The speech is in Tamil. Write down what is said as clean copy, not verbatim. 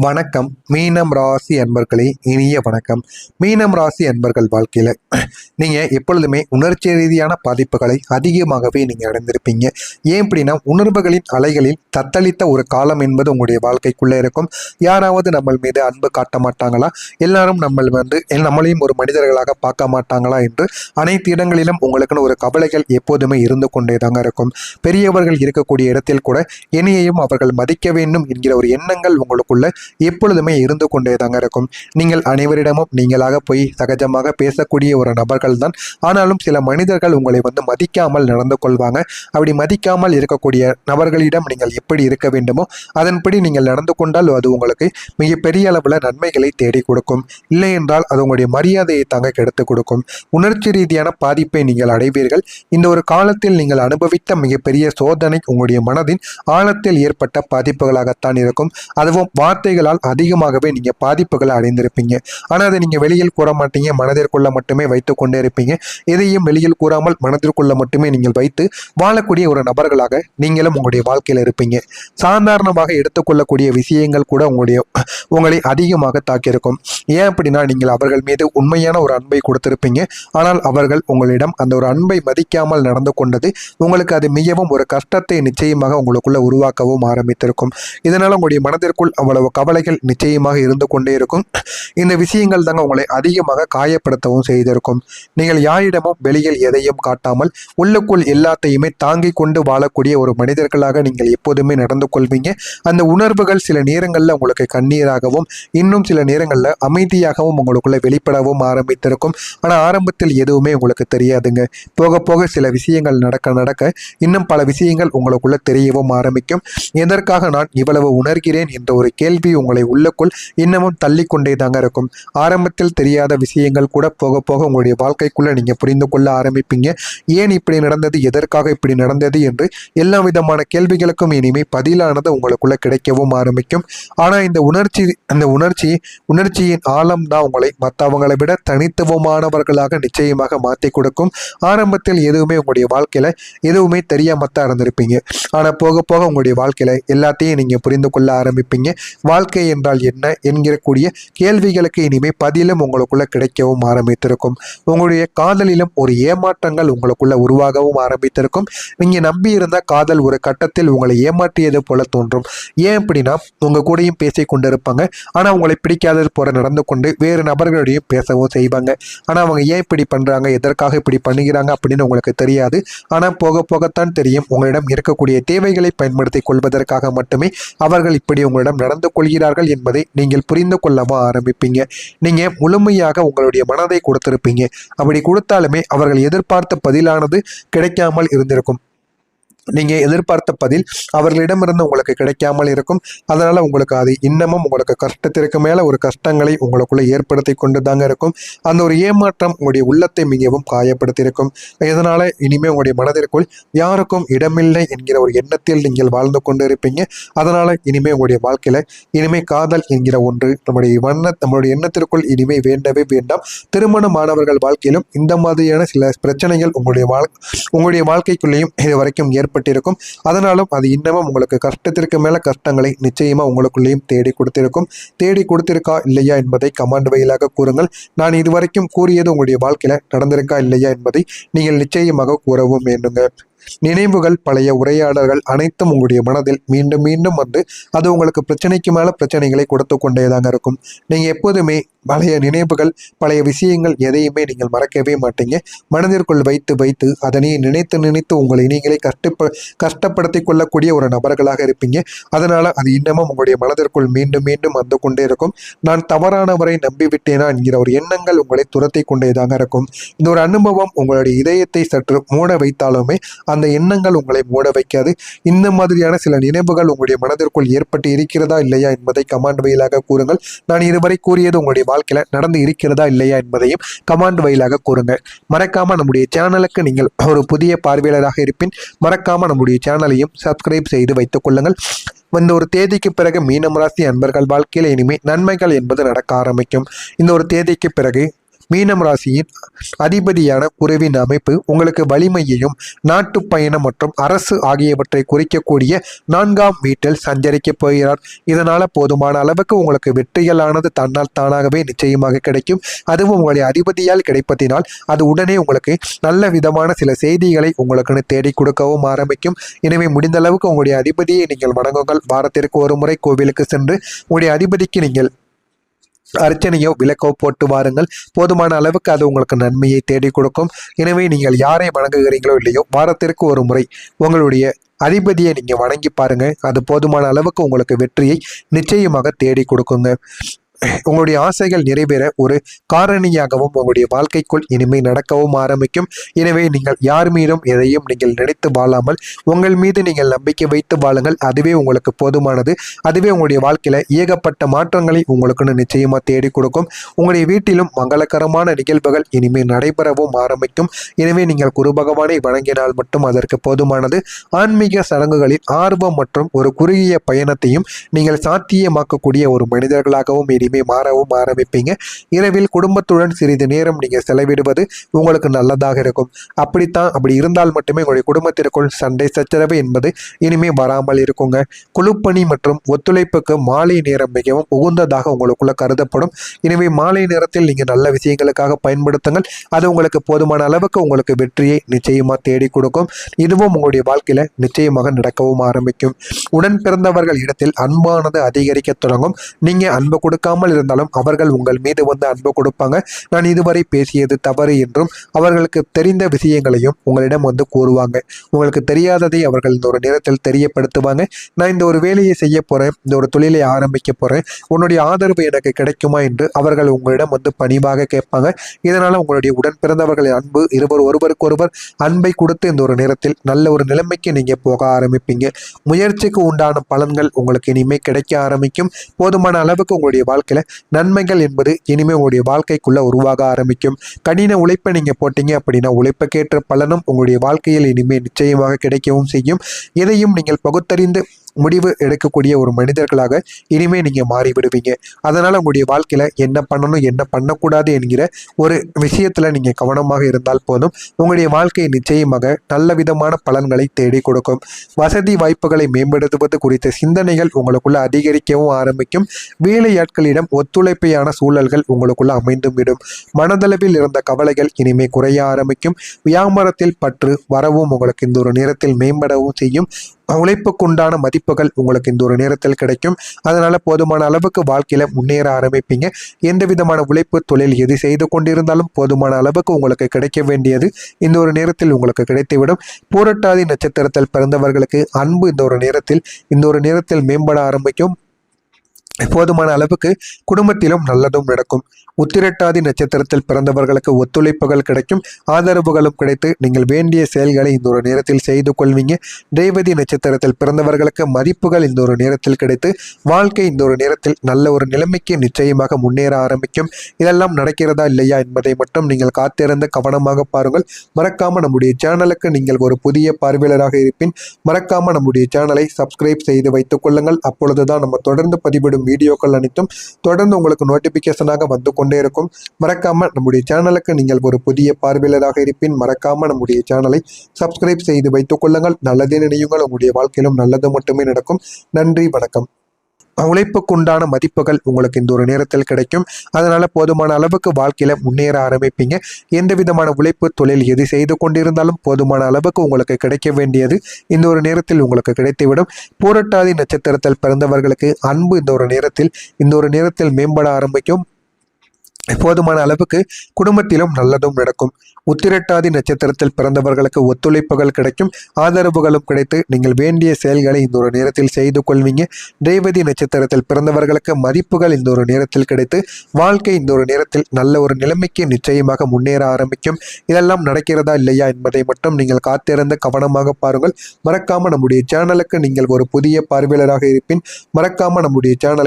வணக்கம் மீனம் ராசி அன்பர்களே, இனிய வணக்கம். மீனம் ராசி அன்பர்கள் வாழ்க்கையில் நீங்கள் எப்பொழுதுமே உணர்ச்சி ரீதியான பாதிப்புகளை அதிகமாகவே நீங்கள் அடைந்திருப்பீங்க. ஏன் அப்படின்னா, உணர்வுகளின் அலைகளில் தத்தளித்த ஒரு காலம் என்பது உங்களுடைய வாழ்க்கைக்குள்ளே இருக்கும். யாராவது நம்ம மீது அன்பு காட்ட மாட்டாங்களா, எல்லாரும் நம்மளையும் ஒரு மனிதர்களாக பார்க்க மாட்டாங்களா என்று அனைத்து இடங்களிலும் உங்களுக்குன்னு ஒரு கவலைகள் எப்போதுமே இருந்து கொண்டே தாங்க இருக்கும். பெரியவர்கள் இருக்கக்கூடிய இடத்தில் கூட என்னையையும் அவர்கள் மதிக்க வேண்டும் என்கிற ஒரு எண்ணங்கள் உங்களுக்குள்ள எப்பொழுதுமே இருந்து கொண்டே தாங்க இருக்கும். நீங்கள் அனைவரிடமும் நீங்களாக போய் சகஜமாக பேசக்கூடிய ஒரு நபர்கள் தான். ஆனாலும் சில மனிதர்கள் உங்களை மதிக்காமல் நடந்து கொள்வாங்க. அப்படி மதிக்காமல் இருக்கக்கூடிய நபர்களிடம் நீங்கள் எப்படி இருக்க வேண்டுமோ அதன்படி நீங்கள் நடந்து கொண்டால் அது உங்களுக்கு மிகப்பெரிய அளவில் நன்மைகளை தேடி கொடுக்கும். இல்லை என்றால் அது உங்களுடைய மரியாதையை தாங்க கெடுத்து கொடுக்கும். உணர்ச்சி ரீதியான பாதிப்பை நீங்கள் அடைவீர்கள். இந்த ஒரு காலத்தில் நீங்கள் அனுபவித்த மிகப்பெரிய சோதனை உங்களுடைய மனதின் ஆழத்தில் ஏற்பட்ட பாதிப்புகளாகத்தான் இருக்கும். அதுவும் வார்த்தைகளால் அதிகமாகவே நீங்க பாதிப்புகளை அடைந்திருப்பீங்க. ஆனா அதை நீங்க வெளியில் கூற மாட்டீங்க, மனதிற்குள்ள மட்டுமே வைத்துக் கொண்டே இருப்பீங்க. எதையும் வெளியில் கூறாமல் மனதிற்குள்ள மட்டுமே நீங்கள் வைத்து வாழக்கூடிய ஒரு நபர்களாக நீங்களும் உங்களுடைய வாழ்க்கையில இருப்பீங்க. சாதாரணமாக எடுத்துக்கொள்ளக்கூடிய விஷயங்கள் கூட உங்களை அதிகமாக தாக்கியிருக்கும். ஏன் அப்படின்னா, நீங்கள் அவர்கள் மீது உண்மையான ஒரு அன்பை கொடுத்திருப்பீங்க. ஆனால் அவர்கள் உங்களிடம் அந்த ஒரு அன்பை மதிக்காமல் நடந்து கொண்டது உங்களுக்கு அது மிகவும் ஒரு கஷ்டத்தை நிச்சயமாக உங்களுக்குள்ள உருவாக்கவும் ஆரம்பித்திருக்கும். இதனால உங்களுடைய மனதிற்குள் அவ்வளவு கவலைகள் நிச்சயமாக இருந்து கொண்டே இருக்கும். இந்த விஷயங்கள் தாங்க உங்களை அதிகமாக காயப்படுத்தவும் செய்திருக்கும். நீங்கள் யாரிடமும் வெளியில் எதையும் காட்டாமல் உள்ளுக்குள் எல்லாத்தையுமே தாங்கி கொண்டு வாழக்கூடிய ஒரு மனிதர்களாக நீங்கள் எப்போதுமே நடந்து கொள்வீங்க. அந்த உணர்வுகள் சில நேரங்களில் உங்களுக்கு கண்ணீராகவும் இன்னும் சில நேரங்களில் அமைதியாகவும் உங்களுக்குள்ள வெளிப்படவும் ஆரம்பித்திருக்கும். ஆனால் ஆரம்பத்தில் எதுவுமே உங்களுக்கு தெரியாதுங்க. போக போக சில விஷயங்கள் நடக்க நடக்க இன்னும் பல விஷயங்கள் உங்களுக்குள்ள தெரியவும் ஆரம்பிக்கும். எதற்காக நான் இவ்வளவு உணர்கிறேன் என்ற ஒரு கேள்வி உங்களை உள்ளுக்குள் இன்னமும் தள்ளி கொண்டே தாங்க இருக்கும். ஆரம்பத்தில் தெரியாத விஷயங்கள் கூட போக போக உங்களுடைய வாழ்க்கைக்குள்ள நீங்க புரிந்து கொள்ள ஆரம்பிப்பீங்க. ஏன் இப்படி நடந்தது, எதற்காக இப்படி நடந்தது என்று எல்லா விதமான கேள்விகளுக்கும் இனிமே பதிலானது உங்களுக்குள்ள கிடைக்கவும் ஆரம்பிக்கும். ஆனா இந்த உணர்ச்சியின் ஆழம் தான் உங்களை மற்றவங்களை விட தனித்துவமானவர்களாக நிச்சயமாக மாற்றி கொடுக்கும். ஆரம்பத்தில் எதுவுமே உங்களுடைய வாழ்க்கையில எதுவுமே தெரியாமத்தான் இருந்திருப்பீங்க. ஆனா போக போக உங்களுடைய வாழ்க்கையில எல்லாத்தையும் நீங்க புரிந்து கொள்ள ஆரம்பிப்பீங்க. வாழ்க்கை என்றால் என்ன என்கிற கூடிய கேள்விகளுக்கு இனிமே பதிலும் உங்களுக்குள்ள கிடைக்கவும் ஆரம்பித்திருக்கும். உங்களுடைய காதலிலும் ஒரு ஏமாற்றங்கள் உங்களுக்குள்ள உருவாகவும் ஆரம்பித்திருக்கும். நீங்க நம்பி இருந்த காதல் ஒரு கட்டத்தில் உங்களை ஏமாற்றியது போல தோன்றும். ஏன் அப்படின்னா, உங்க கூடயும் பேசி கொண்டிருப்பாங்க. ஆனா உங்களை பிடிக்காதது போல நடந்து கொண்டு வேறு நபர்களுடையும் பேசவும் செய்வாங்க. ஆனா அவங்க ஏன் இப்படி பண்றாங்க, எதற்காக இப்படி பண்ணுகிறாங்க அப்படின்னு உங்களுக்கு தெரியாது. ஆனா போக போகத்தான் தெரியும், உங்களிடம் இருக்கக்கூடிய தேவைகளை பயன்படுத்தி கொள்வதற்காக மட்டுமே அவர்கள் இப்படி உங்களிடம் நடந்து கொள்கிறார்கள் என்பதை நீங்கள் புரிந்து கொள்ளவும் ஆரம்பிப்பீங்க. நீங்க முழுமையாக உங்களுடைய மனதை கொடுத்திருப்பீங்க. அப்படி கொடுத்தாலுமே அவர்கள் எதிர்பார்த்த பதிலானது கிடைக்காமல் இருந்திருக்கும். நீங்க எதிர்பார்த்த பதில் அவர்களிடமிருந்து உங்களுக்கு கிடைக்காமல் இருக்கும். அதனால உங்களுக்கு அது இன்னமும் உங்களுக்கு கஷ்டத்திற்கு மேல ஒரு கஷ்டங்களை உங்களுக்குள்ள ஏற்படுத்தி கொண்டு தாங்க இருக்கும். அந்த ஒரு ஏமாற்றம் உங்களுடைய உள்ளத்தை மிகவும் காயப்படுத்தியிருக்கும். இதனால இனிமே உங்களுடைய மனதிற்குள் யாருக்கும் இடமில்லை என்கிற ஒரு எண்ணத்தில் நீங்கள் வாழ்ந்து கொண்டு இருப்பீங்க. அதனால இனிமே உங்களுடைய வாழ்க்கையில இனிமே காதல் என்கிற ஒன்று நம்மளுடைய எண்ணத்திற்குள் இனிமே வேண்டவே வேண்டாம். திருமணமானவர்கள் வாழ்க்கையிலும் இந்த மாதிரியான சில பிரச்சனைகள் உங்களுடைய வாழ்க்கைக்குள்ளேயும் இதுவரைக்கும் ஏற்பட்டிருக்கும். அதனாலும் அது இன்னமும் உங்களுக்கு கஷ்டத்திற்கு மேல கஷ்டங்களை நிச்சயமா உங்களுக்குள்ளேயும் தேடி கொடுத்திருக்கா இல்லையா என்பதை கமெண்ட் வாயிலாக கூறுங்கள். நான் இதுவரைக்கும் கூறியது உங்களுடைய வாழ்க்கையில நடந்திருக்கா இல்லையா என்பதை நீங்கள் நிச்சயமாக கூறவும் வேண்டுங்க. நினைவுகள், பழைய உரையாடல்கள் அனைத்தும் உங்களுடைய மனதில் மீண்டும் மீண்டும் அது உங்களுக்கு பிரச்சனைக்கு மேல பிரச்சனைகளை கொடுத்து கொண்டேதாங்க இருக்கும். நீங்க எப்போதுமே பழைய நினைவுகள், பழைய விஷயங்கள் எதையுமே நீங்கள் மறக்கவே மாட்டீங்க. மனதிற்குள் வைத்து வைத்து அதனை நினைத்து உங்களை நீங்களே கஷ்டப்படுத்தி கொள்ளக்கூடிய ஒரு நபர்களாக இருப்பீங்க. அதனால அது இன்னமும் உங்களுடைய மனதிற்குள் மீண்டும் மீண்டும் வந்து கொண்டே இருக்கும். நான் தவறானவரை நம்பிவிட்டேனா என்கிற ஒரு எண்ணங்கள் உங்களை துரத்தி கொண்டேதாங்க இருக்கும். இந்த ஒரு அனுபவம் உங்களுடைய இதயத்தை சற்று மூட வைத்தாலுமே அந்த எண்ணங்கள் உங்களை மூட வைக்காது. இந்த மாதிரியான சில நினைவுகள் உங்களுடைய மனதிற்குள் ஏற்பட்டு இருக்கிறதா இல்லையா என்பதை கமெண்ட் வாயிலாக கூறுங்கள். நான் இதுவரை கூறியது உங்களுடைய வாழ்க்கையில நடந்து இருக்கிறதா இல்லையா என்பதையும் கமெண்ட் வாயிலாக கூறுங்க. மறக்காம நம்முடைய சேனலுக்கு நீங்கள் ஒரு புதிய பார்வையாளராக இருப்பின் மறக்காம நம்முடைய சேனலையும் சப்ஸ்கிரைப் செய்து வைத்துக் கொள்ளுங்கள். இந்த ஒரு தேதிக்கு பிறகு மீனம் ராசி அன்பர்கள் வாழ்க்கையில இனிமே நன்மைகள் என்பது நடக்க ஆரம்பிக்கும். இந்த ஒரு தேதிக்கு பிறகு மீனம் ராசியின் அதிபதியான குருவின் அமைப்பு உங்களுக்கு வலிமையையும் நாட்டு பயணம் மற்றும் அரசு ஆகியவற்றை குறிக்கக்கூடிய 4ஆம் வீட்டில் சஞ்சரிக்க போகிறார். இதனால போதுமான அளவுக்கு உங்களுக்கு வெற்றிகளானது தன்னால் தானாகவே நிச்சயமாக கிடைக்கும். அதுவும் உங்களுடைய அதிபதியால் கிடைப்பதினால் அது உடனே உங்களுக்கு நல்ல விதமான சில செய்திகளை உங்களுக்குன்னு தேடி கொடுக்கவும் ஆரம்பிக்கும். எனவே முடிந்த அளவுக்கு உங்களுடைய அதிபதியை நீங்கள் வணங்குங்கள். வாரத்திற்கு ஒரு முறை கோவிலுக்கு சென்று உங்களுடைய அதிபதிக்கு நீங்கள் அர்ச்சனையோ விளக்கோ போட்டு வாருங்கள். போதுமான அளவுக்கு அது உங்களுக்கு நன்மையை தேடி கொடுக்கும். எனவே நீங்கள் யாரை வணங்குகிறீங்களோ இல்லையோ வாரத்திற்கு ஒரு முறை உங்களுடைய அதிபதியை நீங்க வணங்கி பாருங்க. அது போதுமான அளவுக்கு உங்களுக்கு வெற்றியை நிச்சயமாக தேடி கொடுக்குங்க. உங்களுடைய ஆசைகள் நிறைவேற ஒரு காரணியாகவும் உங்களுடைய வாழ்க்கைக்குள் இனிமே நடக்கவும் ஆரம்பிக்கும். எனவே நீங்கள் யார் மீதும் எதையும் நீங்கள் நினைத்து வாழாமல் உங்கள் மீது நீங்கள் நம்பிக்கை வைத்து வாழுங்கள். அதுவே உங்களுக்கு போதுமானது. அதுவே உங்களுடைய வாழ்க்கையில ஏகப்பட்ட மாற்றங்களை உங்களுக்குன்னு நிச்சயமா தேடி கொடுக்கும். உங்களுடைய வீட்டிலும் மங்களகரமான நிகழ்வுகள் இனிமே நடைபெறவும் ஆரம்பிக்கும். எனவே நீங்கள் குரு பகவானை வணங்கினால் மட்டும் அதற்கு போதுமானது. ஆன்மீக சடங்குகளில் ஆர்வம் மற்றும் ஒரு குறுகிய பயணத்தையும் நீங்கள் சாத்தியமாக்கக்கூடிய ஒரு மனிதர்களாகவும் மாறவும் ஆரம்பிப்பீங்க. இரவில் குடும்பத்துடன் சிறிது நேரம் நீங்க செலவிடுவது உங்களுக்கு நல்லதாக இருக்கும். அப்படி இருந்தால் மட்டுமே உங்களுடைய குடும்பத்திற்குள் சண்டை சச்சரவு என்பது இனிமே வராமல் இருக்குங்க. குழுப்பணி மற்றும் ஒத்துழைப்புக்கு மாலை நேரம் மிகவும் உகந்ததாக உங்களுக்குள்ள கருதப்படும். எனவே மாலை நேரத்தில் நீங்க நல்ல விஷயங்களுக்காக பயன்படுத்துங்கள். அது உங்களுக்கு போதுமான அளவுக்கு உங்களுக்கு வெற்றியை நிச்சயமா தேடி கொடுக்கும். இதுவும் உங்களுடைய வாழ்க்கையில நிச்சயமாக நடக்கவும் ஆரம்பிக்கும். உடன் பிறந்தவர்கள் இடத்தில் அன்பானது அதிகரிக்க தொடங்கும். நீங்க அன்பு கொடுக்காமல் இருந்தாலும் அவர்கள் உங்கள் மீது வந்து அன்பு கொடுப்பாங்க. நான் இதுவரை பேசியது தவறு என்றும் அவர்களுக்கு தெரிந்த விஷயங்களையும் உங்களிடம் வந்து கூறுவாங்க. உங்களுக்கு தெரியாததை அவர்கள் இந்த ஒரு நேரத்தில் தெரியப்படுத்துவாங்க. நான் இந்த ஒரு வேலையை செய்ய போறேன், இந்த ஒரு தொழிலை ஆரம்பிக்க போறேன், உன்னுடைய ஆதரவு எனக்கு கிடைக்குமா என்று அவர்கள் உங்களிடம் வந்து பணிவாக கேட்பாங்க. இதனால உங்களுடைய உடன் பிறந்தவர்களின் அன்பு ஒருவருக்கொருவர் அன்பை கொடுத்து இந்த ஒரு நேரத்தில் நல்ல ஒரு நிலைமைக்கு நீங்க போக ஆரம்பிப்பீங்க. முயற்சிக்கு உண்டான பலன்கள் உங்களுக்கு இனிமே கிடைக்க ஆரம்பிக்கும். போதுமான அளவுக்கு உங்களுடைய வாழ்க்கையில நன்மைகள் என்பது இனிமே உங்களுடைய வாழ்க்கைக்குள்ள உருவாக ஆரம்பிக்கும். கடின உழைப்பை நீங்க போட்டீங்க அப்படின்னா உழைப்புக்கேற்ற பலனும் உங்களுடைய வாழ்க்கையில் இனிமே நிச்சயமாக கிடைக்கவும் செய்யும். எதையும் நீங்கள் பகுத்தறிந்து முடிவு எடுக்கக்கூடிய ஒரு மனிதர்களாக இனிமே நீங்க மாறி விடுவீங்க. அதனால உங்களுடைய வாழ்க்கையில என்ன பண்ணணும் என்ன பண்ணக்கூடாது என்கிற ஒரு விஷயத்துல நீங்க கவனமாக இருந்தால் போதும். உங்களுடைய வாழ்க்கை நிச்சயமாக நல்ல விதமான பலன்களை தேடி கொடுக்கும். வசதி வாய்ப்புகளை மேம்படுத்துவது குறித்த சிந்தனைகள் உங்களுக்குள்ள அதிகரிக்கவும் ஆரம்பிக்கும். வேலையாட்களிடம் ஒத்துழைப்பையான சூழல்கள் உங்களுக்குள்ள அமைந்தும் விடும். மனதளவில் இருந்த கவலைகள் இனிமே குறைய ஆரம்பிக்கும். வியாபாரத்தில் பற்று வரவும் உங்களுக்கு இந்த ஒரு நேரத்தில் மேம்படவும் செய்யும். உழைப்புக்குண்டான மதிப்புகள் உங்களுக்கு இந்த ஒரு நேரத்தில் கிடைக்கும். அதனால போதுமான அளவுக்கு வாழ்க்கையில முன்னேற ஆரம்பிப்பீங்க. எந்த விதமான உழைப்பு தொழில் எது செய்து கொண்டிருந்தாலும் போதுமான அளவுக்கு உங்களுக்கு கிடைக்க வேண்டியது இந்த ஒரு நேரத்தில் உங்களுக்கு கிடைத்துவிடும். பூரட்டாதி நட்சத்திரத்தில் பிறந்தவர்களுக்கு அன்பு இந்த ஒரு நேரத்தில் மேம்பட ஆரம்பிக்கும். போதுமான அளவுக்கு குடும்பத்திலும் நல்லதும் நடக்கும். உத்திரட்டாதி நட்சத்திரத்தில் பிறந்தவர்களுக்கு ஒத்துழைப்புகள் கிடைக்கும். ஆதரவுகளும் கிடைத்து நீங்கள் வேண்டிய செயல்களை இந்த ஒரு நேரத்தில் செய்து கொள்வீங்க. ரேவதி நட்சத்திரத்தில் பிறந்தவர்களுக்கு மதிப்புகள் இந்த ஒரு நேரத்தில் கிடைத்து வாழ்க்கை இந்த ஒரு நேரத்தில் நல்ல ஒரு நிலைமைக்கு நிச்சயமாக முன்னேற ஆரம்பிக்கும். இதெல்லாம் நடக்கிறதா இல்லையா என்பதை மட்டும் நீங்கள் காத்திருந்து கவனமாக பாருங்கள். மறக்காம நம்முடைய சேனலுக்கு நீங்கள் ஒரு புதிய பார்வையாளராக இருப்பின் மறக்காம நம்முடைய சேனலை சப்ஸ்கிரைப் செய்து வைத்துக் கொள்ளுங்கள். அப்பொழுதுதான் நம்ம தொடர்ந்து பதிவிடும் வீடியோக்கள் அனைத்தும் தொடர்ந்து உங்களுக்கு நோட்டிபிகேஷனாக வந்து கொண்டே இருக்கும். மறக்காம நம்முடைய சேனலுக்கு நீங்கள் ஒரு புதிய பார்வையாளராக இருப்பின் மறக்காம நம்முடைய சேனலை சப்ஸ்கிரைப் செய்து வைத்துக் கொள்ளுங்கள். நல்லதே நினையுங்கள். உங்களுடைய வாழ்க்கையிலும் நல்லது மட்டுமே நடக்கும். நன்றி, வணக்கம். உழைப்புக்குண்டான மதிப்புகள் உங்களுக்கு இந்த ஒரு நேரத்தில் கிடைக்கும். அதனால போதுமான அளவுக்கு வாழ்க்கையில முன்னேற ஆரம்பிப்பீங்க. எந்த விதமான உழைப்பு தொழில் எது செய்து கொண்டிருந்தாலும் போதுமான அளவுக்கு உங்களுக்கு கிடைக்க வேண்டியது இந்த ஒரு நேரத்தில் உங்களுக்கு கிடைத்துவிடும். பூரட்டாதி நட்சத்திரத்தில் பிறந்தவர்களுக்கு அன்பு இந்த ஒரு நேரத்தில் மேம்பட ஆரம்பிக்கும். போதுமான அளவுக்கு குடும்பத்திலும் நல்லதும் நடக்கும். உத்திரட்டாதி நட்சத்திரத்தில் பிறந்தவர்களுக்கு ஒத்துழைப்புகள் கிடைக்கும். ஆதரவுகளும் கிடைத்து நீங்கள் வேண்டிய செயல்களை இந்த ஒரு நேரத்தில் செய்து கொள்வீங்க. ரேவதி நட்சத்திரத்தில் பிறந்தவர்களுக்கு மதிப்புகள் இந்த ஒரு நேரத்தில் கிடைத்து வாழ்க்கை இந்த ஒரு நேரத்தில் நல்ல ஒரு நிலைமைக்கு நிச்சயமாக முன்னேற ஆரம்பிக்கும். இதெல்லாம் நடக்கிறதா இல்லையா என்பதை மட்டும் நீங்கள் காத்திருந்து கவனமாக பாருங்கள். மறக்காம நம்முடைய சேனலுக்கு நீங்கள் ஒரு புதிய பார்வையாளராக இருப்பின் மறக்காம நம்முடைய சேனலை